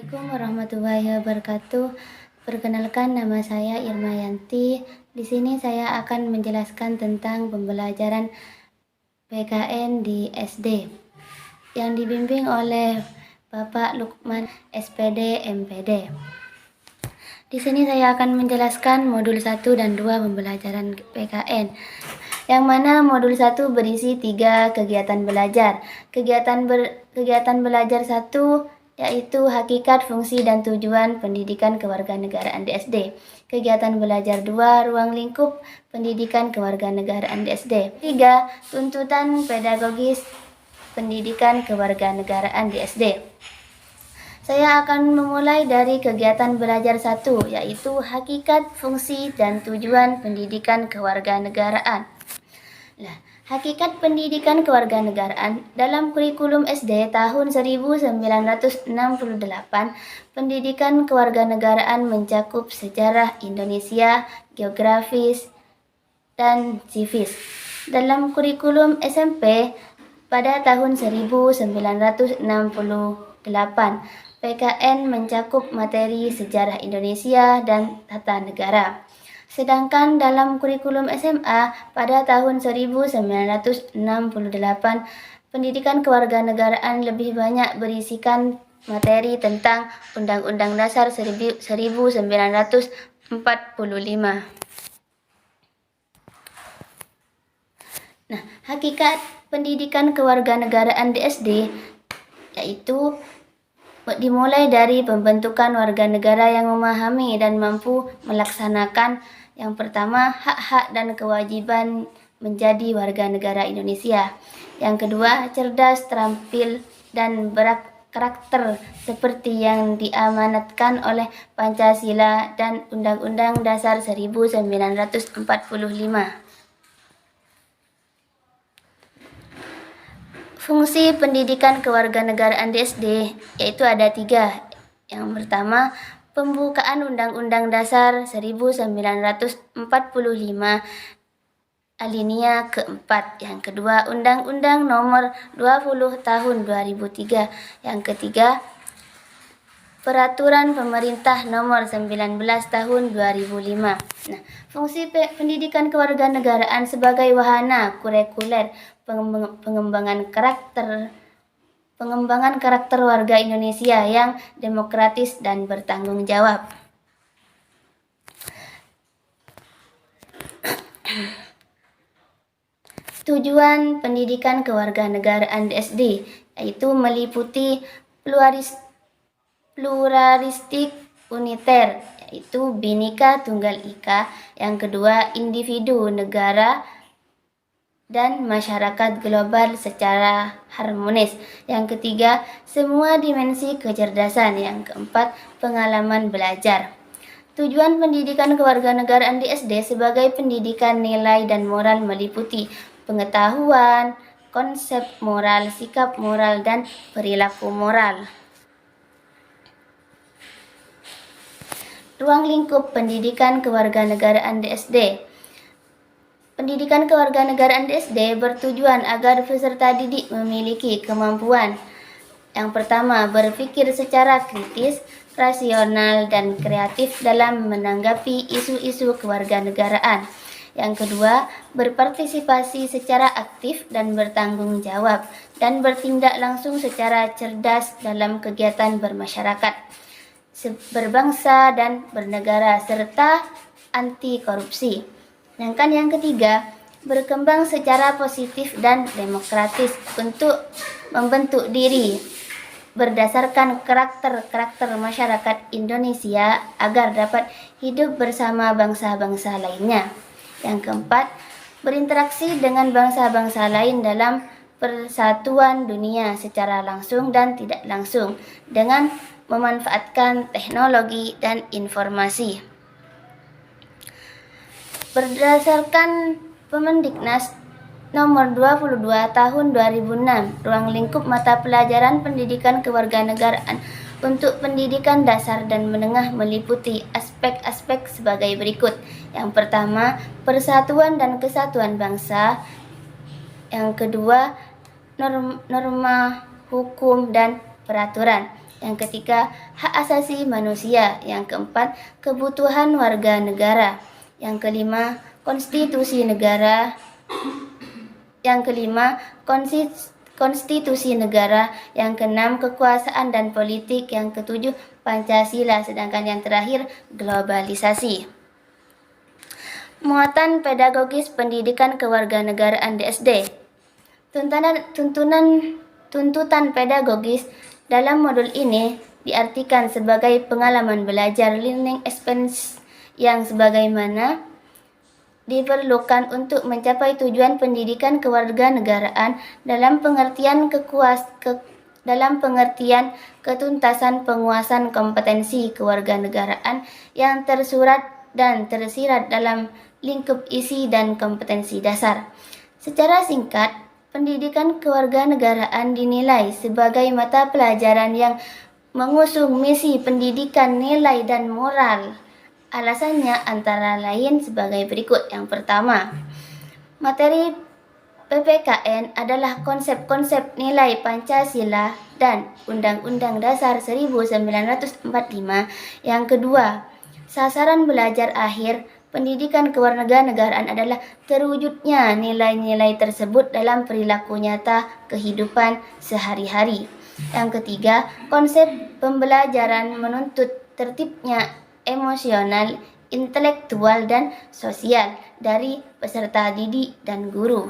Assalamualaikum warahmatullahi wabarakatuh. Perkenalkan, nama saya Irma Yanti. Di sini saya akan menjelaskan tentang pembelajaran PKN di SD yang dibimbing oleh Bapak Lukman SPD MPD. Di sini saya akan menjelaskan modul 1 dan 2 pembelajaran PKN. Yang mana modul 1 berisi 3 kegiatan belajar. Kegiatan belajar 1 yaitu hakikat, fungsi, dan tujuan pendidikan kewarganegaraan di SD. Kegiatan belajar 2, ruang lingkup pendidikan kewarganegaraan di SD. 3, tuntutan pedagogis pendidikan kewarganegaraan di SD. Saya akan memulai dari kegiatan belajar 1, yaitu hakikat, fungsi, dan tujuan pendidikan kewarganegaraan. Nah, hakikat pendidikan kewarganegaraan dalam kurikulum SD tahun 1968, pendidikan kewarganegaraan mencakup sejarah Indonesia, geografis, dan civis. Dalam kurikulum SMP pada tahun 1968, PKN mencakup materi sejarah Indonesia dan tata negara. Sedangkan dalam kurikulum SMA pada tahun 1968, pendidikan kewarganegaraan lebih banyak berisikan materi tentang Undang-Undang Dasar 1945. Nah, hakikat pendidikan kewarganegaraan di SD yaitu dimulai dari pembentukan warga negara yang memahami dan mampu melaksanakan yang pertama, hak-hak dan kewajiban menjadi warga negara Indonesia. Yang kedua, cerdas, terampil, dan berkarakter seperti yang diamanatkan oleh Pancasila dan Undang-Undang Dasar 1945. Fungsi pendidikan kewarganegaraan di SD yaitu ada 3. Yang pertama, pembukaan Undang-Undang Dasar 1945 alinea keempat. Yang kedua, Undang-Undang Nomor 20 Tahun 2003. Yang ketiga, Peraturan Pemerintah Nomor 19 Tahun 2005. Nah, fungsi pendidikan kewarganegaraan sebagai wahana kurikuler pengembangan karakter warga Indonesia yang demokratis dan bertanggung jawab. Tujuan pendidikan kewarganegaraan di SD yaitu meliputi pluralistik uniter, yaitu Bhinneka Tunggal Ika. Yang kedua, individu, negara, dan masyarakat global secara harmonis. Yang ketiga, semua dimensi kecerdasan. Yang keempat, pengalaman belajar. Tujuan pendidikan kewarganegaraan di SD sebagai pendidikan nilai dan moral meliputi pengetahuan, konsep moral, sikap moral, dan perilaku moral. Ruang lingkup pendidikan kewarganegaraan di SD. Pendidikan kewarganegaraan di SD bertujuan agar peserta didik memiliki kemampuan yang pertama, berpikir secara kritis, rasional, dan kreatif dalam menanggapi isu-isu kewarganegaraan. Yang kedua, berpartisipasi secara aktif dan bertanggung jawab dan bertindak langsung secara cerdas dalam kegiatan bermasyarakat, berbangsa dan bernegara, serta anti korupsi. Sedangkan yang ketiga, berkembang secara positif dan demokratis untuk membentuk diri berdasarkan karakter masyarakat Indonesia agar dapat hidup bersama bangsa-bangsa lainnya. Yang keempat, berinteraksi dengan bangsa-bangsa lain dalam persatuan dunia secara langsung dan tidak langsung dengan memanfaatkan teknologi dan informasi. Berdasarkan Permendiknas Nomor 22 Tahun 2006, ruang lingkup mata pelajaran pendidikan kewarganegaraan untuk pendidikan dasar dan menengah meliputi aspek-aspek sebagai berikut. Yang pertama, persatuan dan kesatuan bangsa. Yang kedua, norma hukum dan peraturan. Yang ketiga, hak asasi manusia. Yang keempat, kebutuhan warga negara. Yang kelima, konstitusi negara. Yang kelima, konstitusi negara. Yang keenam, kekuasaan dan politik. Yang ketujuh, Pancasila. Sedangkan yang terakhir, globalisasi. Muatan pedagogis pendidikan kewarganegaraan di SD. Tuntutan pedagogis dalam modul ini diartikan sebagai pengalaman belajar learning experience yang sebagaimana diperlukan untuk mencapai tujuan pendidikan kewarganegaraan dalam pengertian ketuntasan penguasaan kompetensi kewarganegaraan yang tersurat dan tersirat dalam lingkup isi dan kompetensi dasar. Secara singkat, pendidikan kewarganegaraan dinilai sebagai mata pelajaran yang mengusung misi pendidikan nilai dan moral. Alasannya antara lain sebagai berikut. Yang pertama, materi PPKN adalah konsep-konsep nilai Pancasila dan Undang-Undang Dasar 1945. Yang kedua, sasaran belajar akhir pendidikan kewarganegaraan adalah terwujudnya nilai-nilai tersebut dalam perilaku nyata kehidupan sehari-hari. Yang ketiga, konsep pembelajaran menuntut tertibnya emosional, intelektual, dan sosial dari peserta didik dan guru.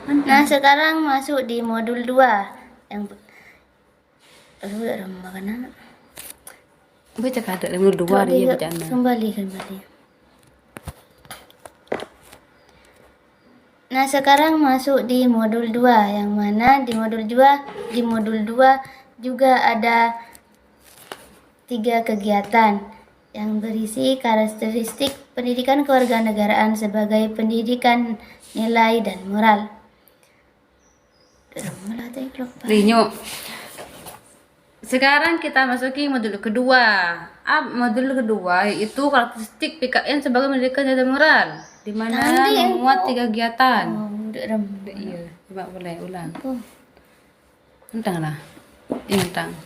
Nah, sekarang masuk di modul 2 yang Baca kada modul 2 dia bacaan. Kembali. Nah, sekarang masuk di modul 2 yang mana di modul 2 juga ada 3 kegiatan yang berisi karakteristik pendidikan kewarganegaraan sebagai pendidikan nilai dan moral. Rinyo. Sekarang kita masuki modul kedua. Modul kedua yaitu karakteristik PKN sebagai pendidikan nilai dan moral, di mana memuat 3 kegiatan. Iya, coba boleh ulang. Entang lah. Entang.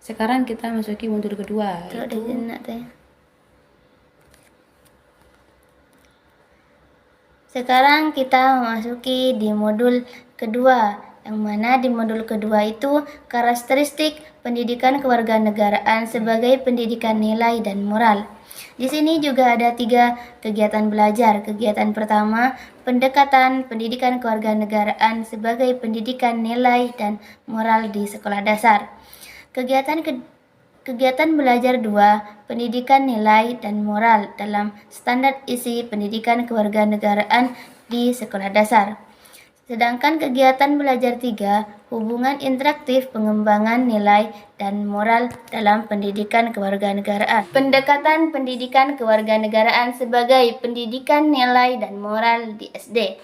Sekarang kita masuki modul kedua. Sekarang kita memasuki di modul kedua, yang mana di modul kedua itu karakteristik pendidikan kewarganegaraan sebagai pendidikan nilai dan moral. Di sini juga ada 3 kegiatan belajar. Kegiatan pertama, pendekatan pendidikan kewarganegaraan sebagai pendidikan nilai dan moral di sekolah dasar. Kegiatan belajar 2, pendidikan nilai dan moral dalam standar isi pendidikan kewarganegaraan di sekolah dasar. Sedangkan kegiatan belajar 3, hubungan interaktif pengembangan nilai dan moral dalam pendidikan kewarganegaraan. Pendekatan pendidikan kewarganegaraan sebagai pendidikan nilai dan moral di SD.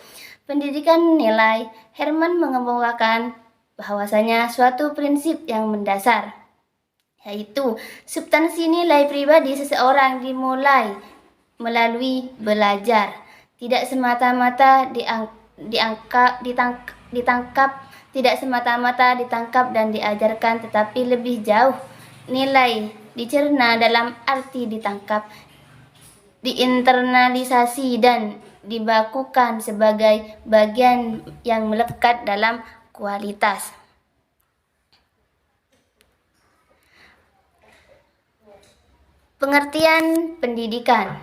Pendidikan nilai, Herman mengemukakan bahwasanya suatu prinsip yang mendasar, yaitu substansi nilai pribadi seseorang dimulai melalui belajar, tidak semata-mata ditangkap dan diajarkan, tetapi lebih jauh nilai dicerna dalam arti ditangkap, diinternalisasi dan dibakukan sebagai bagian yang melekat dalam kualitas. Pengertian pendidikan.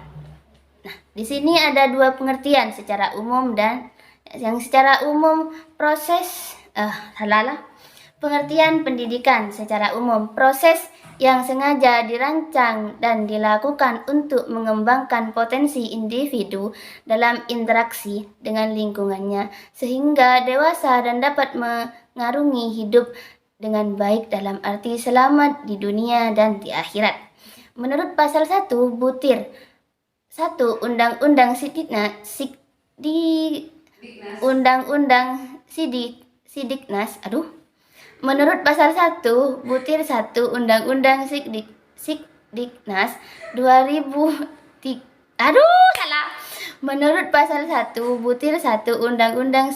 Nah, di sini ada 2 pengertian secara umum dan yang secara umum pengertian pendidikan secara umum, proses yang sengaja dirancang dan dilakukan untuk mengembangkan potensi individu dalam interaksi dengan lingkungannya sehingga dewasa dan dapat mengarungi hidup dengan baik dalam arti selamat di dunia dan di akhirat. Menurut pasal 1 butir 1 Undang-Undang Sidiknas. Menurut pasal 1 butir 1 Undang-Undang Sidiknas 2003. Menurut pasal 1 butir 1 Undang-Undang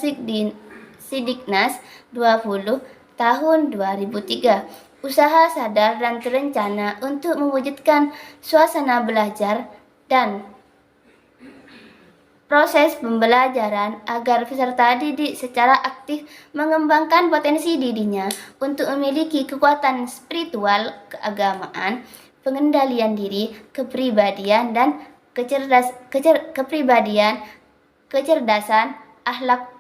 Sidiknas 20 tahun 2003. Usaha sadar dan terencana untuk mewujudkan suasana belajar dan proses pembelajaran agar peserta didik secara aktif mengembangkan potensi dirinya untuk memiliki kekuatan spiritual, keagamaan, pengendalian diri, kepribadian, dan kecerdasan, akhlak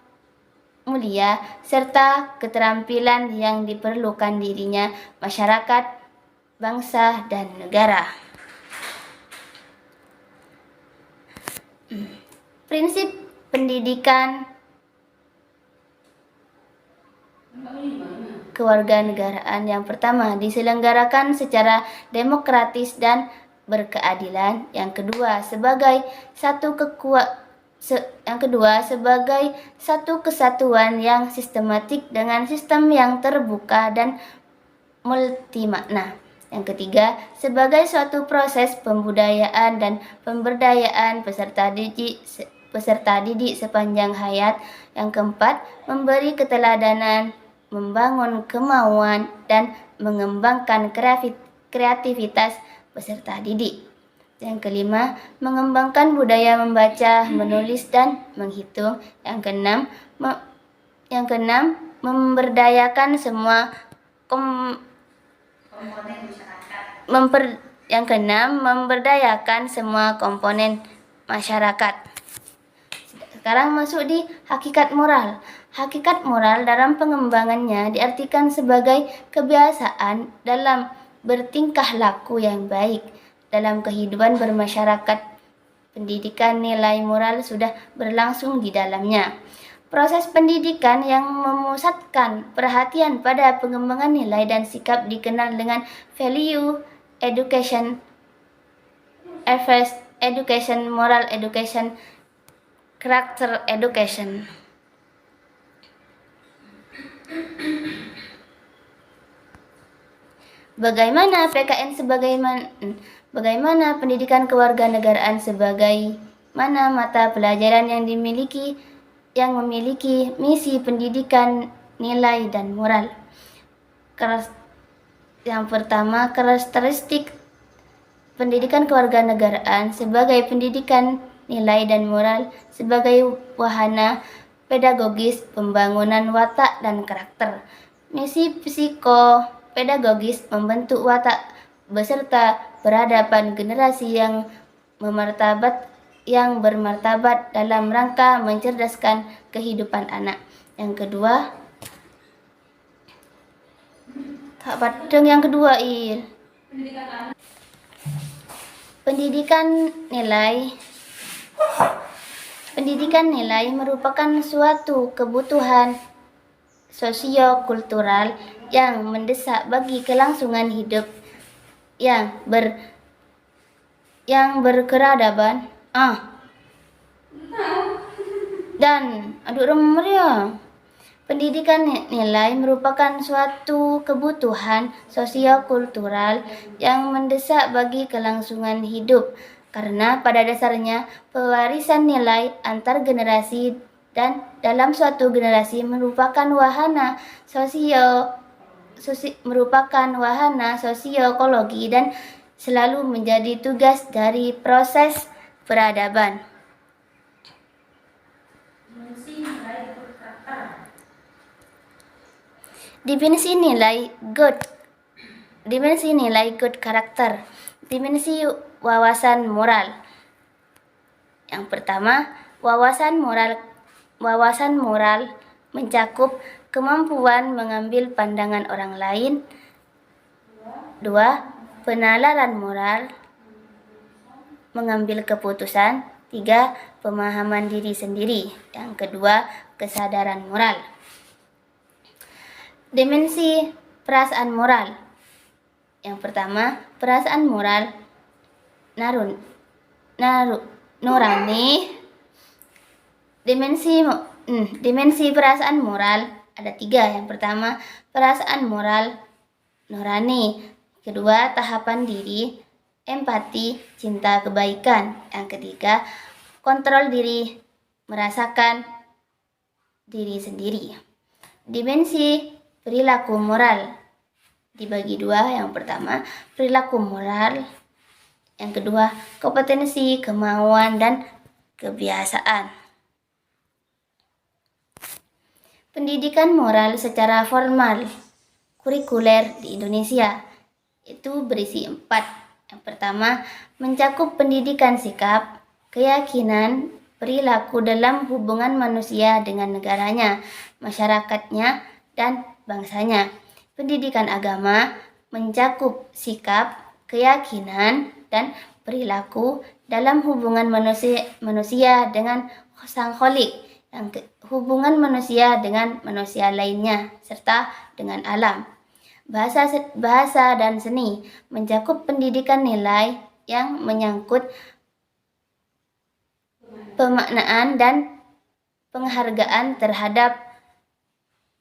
mulia, serta keterampilan yang diperlukan dirinya, masyarakat, bangsa, dan negara. Prinsip pendidikan kewarganegaraan yang pertama diselenggarakan secara demokratis dan berkeadilan. Yang kedua, sebagai satu kesatuan yang sistematik dengan sistem yang terbuka dan multimakna. Yang ketiga, sebagai suatu proses pembudayaan dan pemberdayaan peserta didik sepanjang hayat. Yang keempat, memberi keteladanan, membangun kemauan, dan mengembangkan kreativitas peserta didik. Yang kelima, mengembangkan budaya membaca, menulis, dan menghitung. Yang keenam, memberdayakan semua komponen masyarakat. Sekarang masuk di hakikat moral. Hakikat moral dalam pengembangannya diartikan sebagai kebiasaan dalam bertingkah laku yang baik dalam kehidupan bermasyarakat. Pendidikan nilai moral sudah berlangsung di dalamnya. Proses pendidikan yang memusatkan perhatian pada pengembangan nilai dan sikap dikenal dengan value education, ethics education, moral education, character education. Bagaimana pendidikan kewarganegaraan sebagaimana mata pelajaran yang memiliki misi pendidikan nilai dan moral. Yang pertama, karakteristik pendidikan kewarganegaraan sebagai pendidikan nilai dan moral sebagai wahana pedagogis pembangunan watak dan karakter. Misi psikopedagogis membentuk watak beserta peradaban generasi yang bermartabat dalam rangka mencerdaskan kehidupan anak. Yang kedua, Pendidikan nilai merupakan suatu kebutuhan sosio-kultural yang mendesak bagi kelangsungan hidup yang berkeradaban Pendidikan nilai merupakan suatu kebutuhan sosio-kultural yang mendesak bagi kelangsungan hidup, karena pada dasarnya pewarisan nilai antar generasi dan dalam suatu generasi merupakan wahana sosiokologi dan selalu menjadi tugas dari proses peradaban. Dimensi nilai good karakter. Dimensi wawasan moral. Yang pertama, wawasan moral mencakup kemampuan mengambil pandangan orang lain. 2. Penalaran moral, mengambil keputusan. 3. Pemahaman diri sendiri. Yang kedua, kesadaran moral. Dimensi perasaan moral. Yang pertama, perasaan moral nurani. Dimensi perasaan moral ada 3. Yang pertama, perasaan moral nurani. Kedua, tahapan diri, empati, cinta kebaikan. Yang ketiga, kontrol diri, merasakan diri sendiri. Dimensi perilaku moral. Dibagi dua, yang pertama perilaku moral, yang kedua kompetensi, kemauan, dan kebiasaan. Pendidikan moral secara formal kurikuler di Indonesia itu berisi 4. Yang pertama, mencakup pendidikan sikap, keyakinan, perilaku dalam hubungan manusia dengan negaranya, masyarakatnya, dan bangsanya. Pendidikan agama mencakup sikap, keyakinan, dan perilaku dalam hubungan manusia dengan sang kholik, hubungan manusia dengan manusia lainnya, serta dengan alam. Bahasa dan seni mencakup pendidikan nilai yang menyangkut pemaknaan dan penghargaan terhadap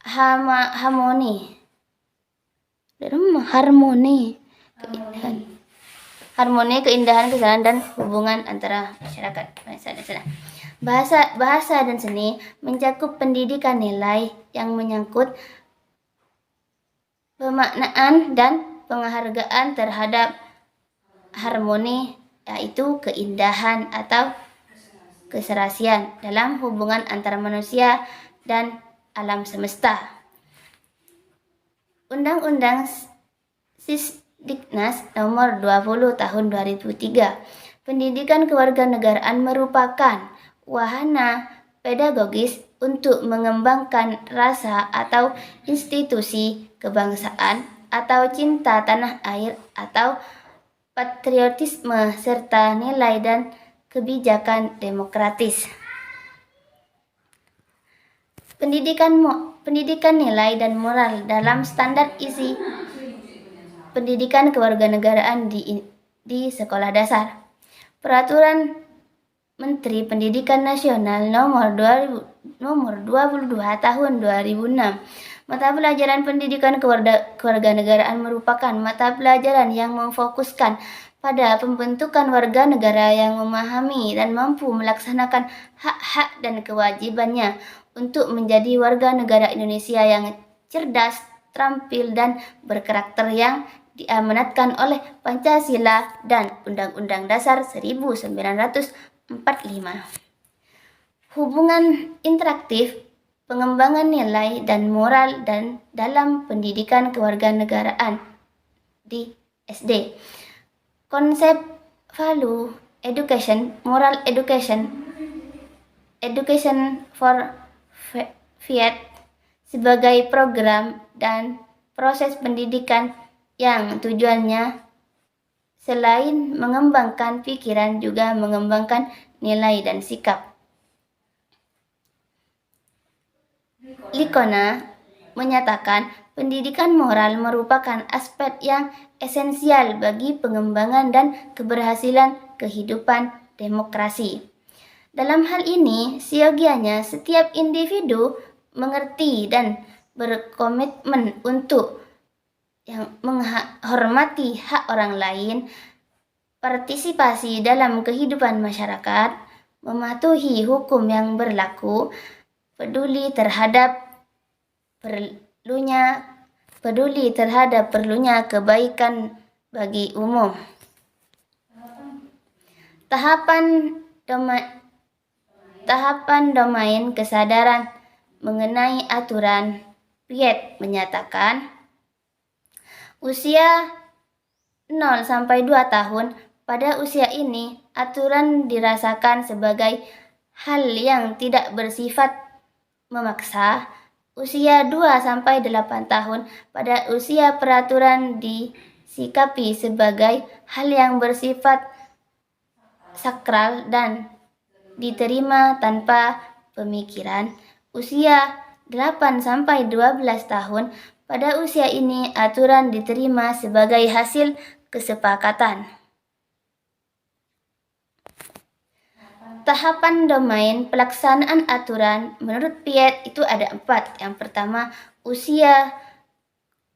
harmoni, keindahan, kesalahan, dan hubungan antara masyarakat, bangsa, dan seni. Bahasa dan seni mencakup pendidikan nilai yang menyangkut pemaknaan dan penghargaan terhadap harmoni, yaitu keindahan atau keserasian dalam hubungan antara manusia dan alam semesta. Undang-Undang Sisdiknas nomor 20 tahun 2003, pendidikan kewarganegaraan merupakan wahana pedagogis untuk mengembangkan rasa atau institusi kebangsaan atau cinta tanah air atau patriotisme serta nilai dan kebijakan demokratis. Pendidikan nilai dan moral dalam standar isi pendidikan kewarganegaraan di sekolah dasar. Peraturan Menteri Pendidikan Nasional nomor 22 tahun 2006. Mata pelajaran pendidikan kewarganegaraan merupakan mata pelajaran yang memfokuskan pada pembentukan warga negara yang memahami dan mampu melaksanakan hak-hak dan kewajibannya untuk menjadi warga negara Indonesia yang cerdas, terampil, dan berkarakter yang diamanatkan oleh Pancasila dan Undang-Undang Dasar 1945. Hubungan interaktif, pengembangan nilai dan moral dan dalam pendidikan kewarganegaraan di SD. Konsep value education, moral education, education for Fiat sebagai program dan proses pendidikan yang tujuannya selain mengembangkan pikiran juga mengembangkan nilai dan sikap. Likona menyatakan pendidikan moral merupakan aspek yang esensial bagi pengembangan dan keberhasilan kehidupan demokrasi. Dalam hal ini, siogianya setiap individu mengerti dan berkomitmen untuk yang menghormati hak orang lain, partisipasi dalam kehidupan masyarakat, mematuhi hukum yang berlaku, peduli terhadap perlunya kebaikan bagi umum. Tahapan domain kesadaran mengenai aturan Piaget menyatakan usia 0 sampai 2 tahun. Pada usia ini, aturan dirasakan sebagai hal yang tidak bersifat memaksa. Usia 2 sampai 8 tahun. Pada usia peraturan disikapi sebagai hal yang bersifat sakral dan diterima tanpa pemikiran. Usia 8 sampai 12 tahun. Pada usia ini, aturan diterima sebagai hasil kesepakatan. Tahapan domain pelaksanaan aturan menurut Piaget itu ada 4. Yang pertama, usia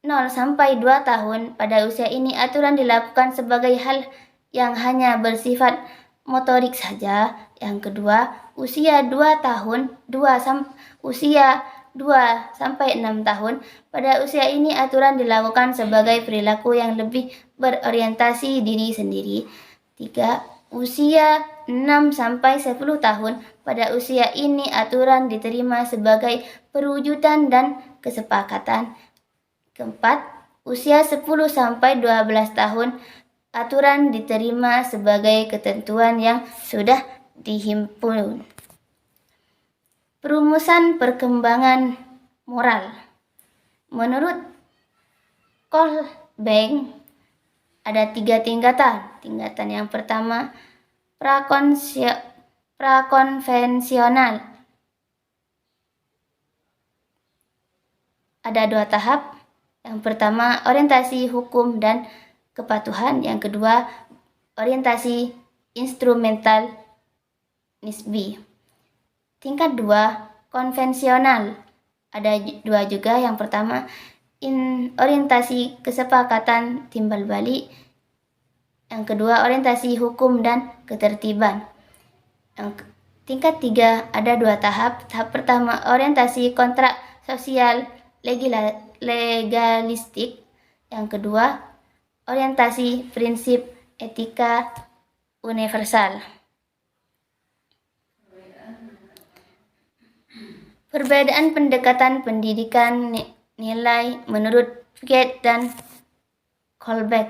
0 sampai 2 tahun. Pada usia ini, aturan dilakukan sebagai hal yang hanya bersifat motorik saja. Yang kedua, usia 2 tahun 2 sampai 6 tahun. Pada usia ini aturan dilakukan sebagai perilaku yang lebih berorientasi diri sendiri. 3. Usia 6 sampai 10 tahun. Pada usia ini aturan diterima sebagai perwujudan dan kesepakatan. Keempat, usia 10 sampai 12 tahun. Aturan diterima sebagai ketentuan yang sudah dihimpun. Perumusan perkembangan moral. Menurut Kohlberg, ada 3 tingkatan. Tingkatan yang pertama, prakonvensional. Ada 2 tahap. Yang pertama, orientasi hukum dan kepatuhan. Yang kedua, orientasi instrumental nisbi. Tingkat 2, konvensional. Ada 2 juga. Yang pertama, orientasi kesepakatan timbal balik. Yang kedua, orientasi hukum dan ketertiban. Tingkat 3, ada 2 tahap. Tahap pertama, orientasi kontrak sosial legalistik. Yang kedua, orientasi prinsip etika universal. Perbedaan pendekatan pendidikan nilai menurut Piaget dan Kohlberg.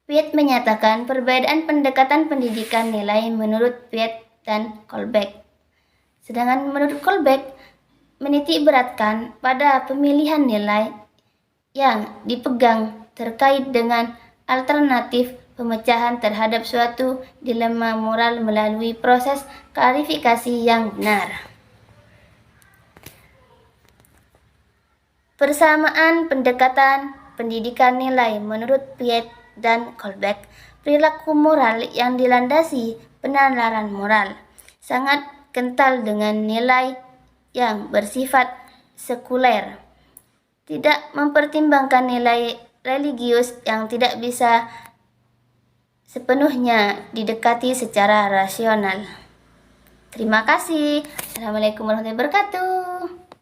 Piaget menyatakan perbedaan pendekatan pendidikan nilai menurut Piaget dan Kohlberg. Sedangkan menurut Kohlberg menitik beratkan pada pemilihan nilai yang dipegang terkait dengan alternatif pemecahan terhadap suatu dilema moral melalui proses klarifikasi yang benar. Persamaan pendekatan pendidikan nilai menurut Piaget dan Kohlberg. Perilaku moral yang dilandasi penalaran moral sangat kental dengan nilai yang bersifat sekuler, tidak mempertimbangkan nilai religius yang tidak bisa sepenuhnya didekati secara rasional. Terima kasih. Assalamualaikum warahmatullahi wabarakatuh.